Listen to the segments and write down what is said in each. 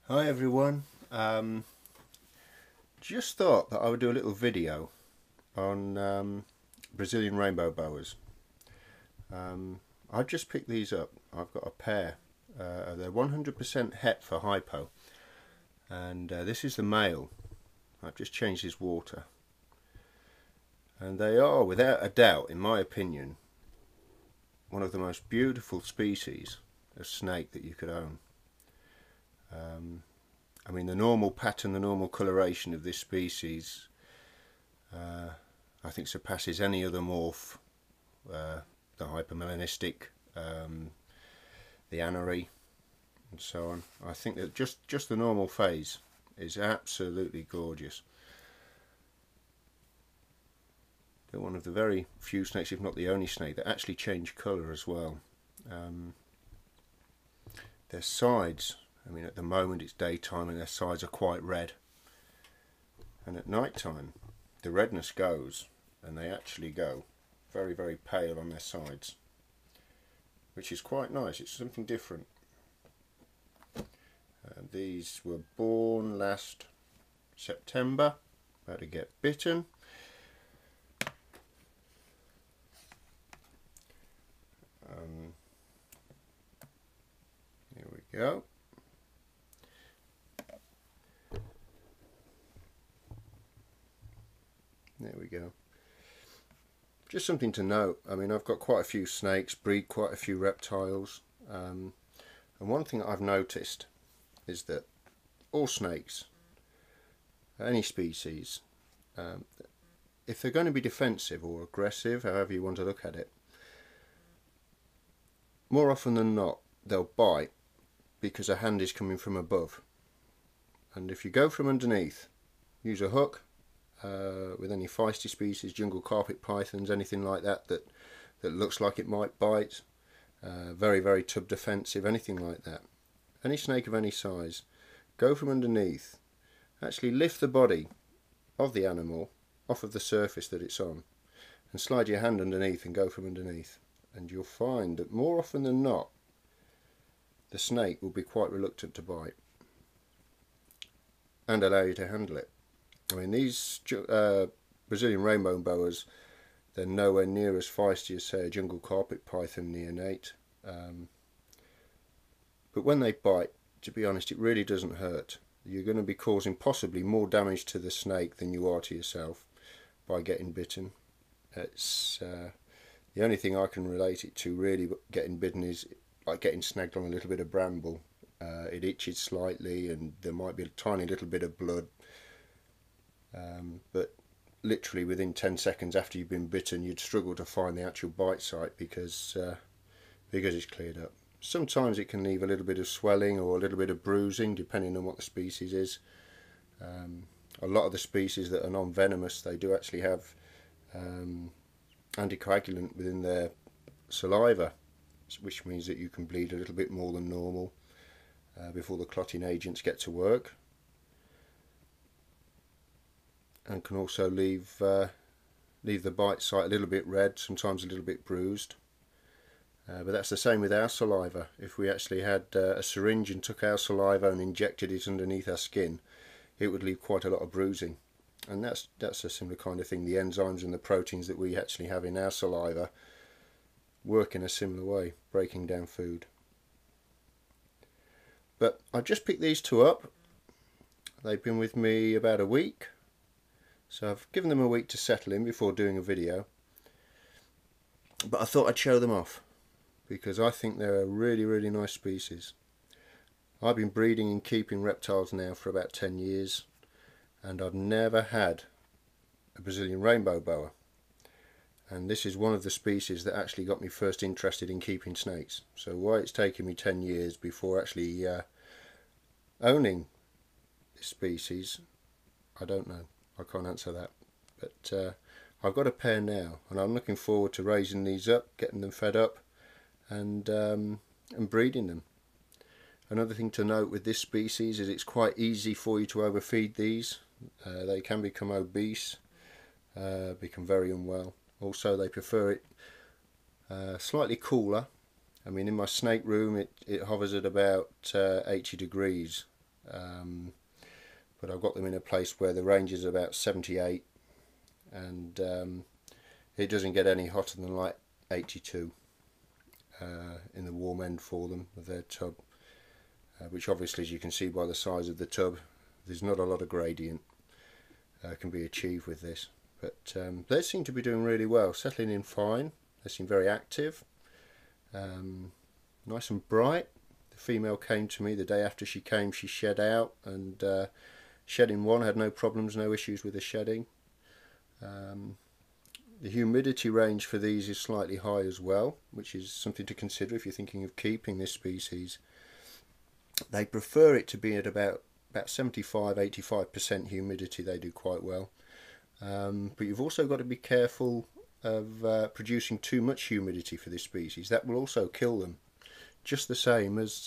Hi everyone, just thought that I would do a little video on Brazilian Rainbow Boas. I just picked these up. I've got a pair. They're 100% het for hypo, and this is the male. I've just changed his water, and they are, without a doubt, in my opinion, one of the most beautiful species of snake that you could own. I mean, the normal pattern, the normal coloration of this species, I think surpasses any other morph. The hypermelanistic, the anery, and so on. I think that just the normal phase is absolutely gorgeous. They're one of the very few snakes, if not the only snake, that actually change colour as well. Their sides, I mean, at the moment it's daytime and their sides are quite red, and at night time the redness goes and they actually go very, very pale on their sides, which is quite nice. It's something different. These were born last September, about to get bitten. Here we go. There we go. Just something to note. I mean, I've got quite a few snakes, breed quite a few reptiles, and one thing that I've noticed is that all snakes, any species, if they're going to be defensive or aggressive, however you want to look at it, more often than not they'll bite because a hand is coming from above. And if you go from underneath, use a hook, with any feisty species, jungle carpet pythons, anything like that that looks like it might bite, very, very tub defensive, anything like that. Any snake of any size, go from underneath, actually lift the body of the animal off of the surface that it's on, and slide your hand underneath and go from underneath, and you'll find that more often than not the snake will be quite reluctant to bite and allow you to handle it. I mean, these Brazilian Rainbow Boas, they're nowhere near as feisty as, say, a jungle carpet python neonate. But when they bite, to be honest, it really doesn't hurt. You're going to be causing possibly more damage to the snake than you are to yourself by getting bitten. It's the only thing I can relate it to, really, getting bitten is like getting snagged on a little bit of bramble. It itches slightly and there might be a tiny little bit of blood. But literally within 10 seconds after you've been bitten, you'd struggle to find the actual bite site because it's cleared up. Sometimes it can leave a little bit of swelling or a little bit of bruising, depending on what the species is. A lot of the species that are non-venomous, they do actually have anticoagulant within their saliva, which means that you can bleed a little bit more than normal before the clotting agents get to work. And can also leave the bite site a little bit red, sometimes a little bit bruised. But that's the same with our saliva. If we actually had a syringe and took our saliva and injected it underneath our skin, it would leave quite a lot of bruising. And that's a similar kind of thing. The enzymes and the proteins that we actually have in our saliva work in a similar way, breaking down food. But I just picked these two up. They've been with me about a week. So I've given them a week to settle in before doing a video, but I thought I'd show them off because I think they're a really, really nice species. I've been breeding and keeping reptiles now for about 10 years, and I've never had a Brazilian Rainbow Boa, and this is one of the species that actually got me first interested in keeping snakes. So why it's taken me 10 years before actually owning this species, I don't know. I can't answer that, but I've got a pair now, and I'm looking forward to raising these up, getting them fed up, and breeding them. Another thing to note with this species is it's quite easy for you to overfeed these. They can become obese, become very unwell. Also, they prefer it slightly cooler. I mean, in my snake room, it hovers at about 80 degrees but I've got them in a place where the range is about 78, and it doesn't get any hotter than like 82 in the warm end for them of their tub, which obviously, as you can see by the size of the tub, there's not a lot of gradient can be achieved with this. But they seem to be doing really well, settling in fine. They seem very active, nice and bright. The female came to me the day after she came. She shed out, and shedding one, had no problems, no issues with the shedding. The humidity range for these is slightly high as well, which is something to consider if you're thinking of keeping this species. They prefer it to be at about 75–85% humidity. They do quite well. But you've also got to be careful of producing too much humidity for this species. That will also kill them, just the same as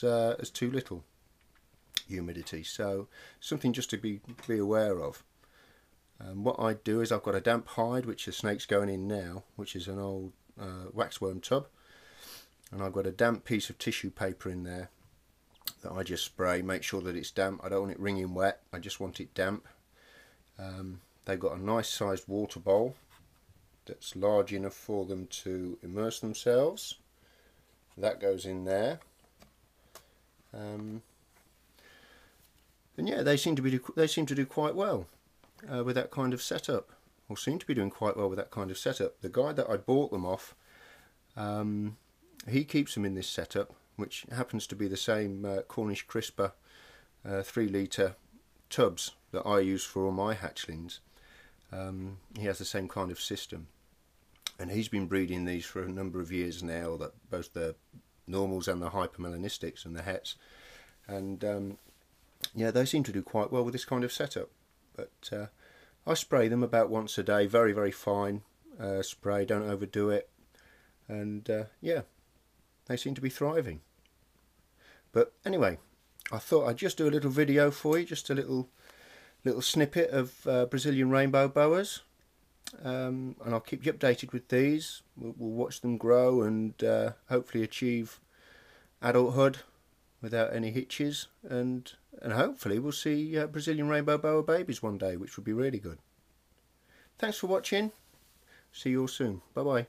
too little humidity. So something just to be aware of. What I do is I've got a damp hide, which the snake's going in now, which is an old waxworm tub, and I've got a damp piece of tissue paper in there that I just spray, make sure that it's damp. I don't want it wringing wet, I just want it damp. They've got a nice sized water bowl that's large enough for them to immerse themselves. That goes in there. And yeah, they seem to do quite well with that kind of setup, or seem to be doing quite well with that kind of setup. The guy that I bought them off, he keeps them in this setup, which happens to be the same Cornish crisper 3 litre tubs that I use for all my hatchlings. He has the same kind of system, and he's been breeding these for a number of years now, that both the normals and the hypermelanistics and the hets, and yeah, they seem to do quite well with this kind of setup. But I spray them about once a day, very, very fine spray, don't overdo it, and yeah, they seem to be thriving. But anyway, I thought I'd just do a little video for you, just a little snippet of Brazilian Rainbow Boas, and I'll keep you updated with these. We'll watch them grow and hopefully achieve adulthood without any hitches, and hopefully we'll see Brazilian Rainbow Boa babies one day, which would be really good. Thanks for watching. See you all soon. Bye bye.